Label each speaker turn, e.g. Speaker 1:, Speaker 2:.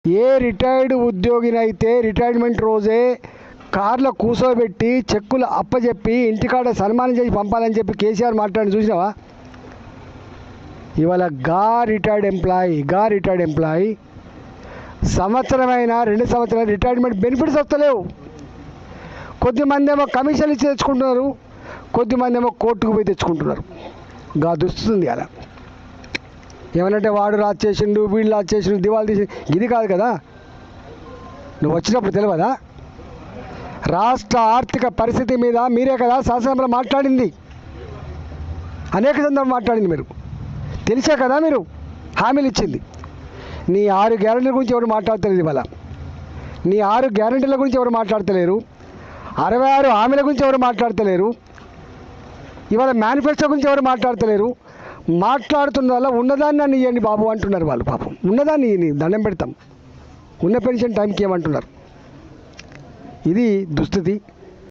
Speaker 1: ఏ retired ఉద్యోగినైతే retirement రోజే కార్లో కూర్చోబెట్టి చెక్కులు అప్పచెప్పి ఇంటికాడ సన్మానం చేసి పంపాలని చెప్పి కేసీఆర్ మాట్లాడి చూసినావా? ఇవాళ రిటైర్డ్ ఎంప్లాయీ సంవత్సరమైన 2 సంవత్సరాలు రిటైర్మెంట్ బెనిఫిట్స్ వస్తలేవు. కొద్దిమంది ఏమో కమిషన్ ఇచ్చి తెచ్చుకుంటున్నారు, కొద్దిమంది ఏమో కోర్టుకు పోయి తెచ్చుకుంటున్నారు. దుస్తుంది అలా ఏమనంటే వాడు రాజు చేసిండు, వీళ్ళు రాజు చేసిండు, దివాళి తీసి ఇది కాదు కదా. నువ్వు వచ్చినప్పుడు తెలియదా? రాష్ట్ర ఆర్థిక పరిస్థితి మీద మీరే కదా శాసనసభలో మాట్లాడింది, అనేక సందర్భాలు మాట్లాడింది. మీరు తెలిసే కదా మీరు హామీలు ఇచ్చింది. నీ 6 గ్యారెంటీల గురించి ఎవరు మాట్లాడతలేదు. ఇవాళ నీ 6 గ్యారెంటీల గురించి ఎవరు మాట్లాడతలేరు, 66 హామీల గురించి ఎవరు మాట్లాడతలేరు, ఇవాళ మేనిఫెస్టో గురించి ఎవరు మాట్లాడతలేరు. మాట్లాడుతున్న వల్ల ఉన్నదాన్ని నన్ను ఇవ్వండి బాబు అంటున్నారు వాళ్ళు. పాపం ఉన్నదాన్ని దండం పెడతాం, ఉన్న పెన్షన్ టైంకి ఏమంటున్నారు. ఇది దుస్థితి.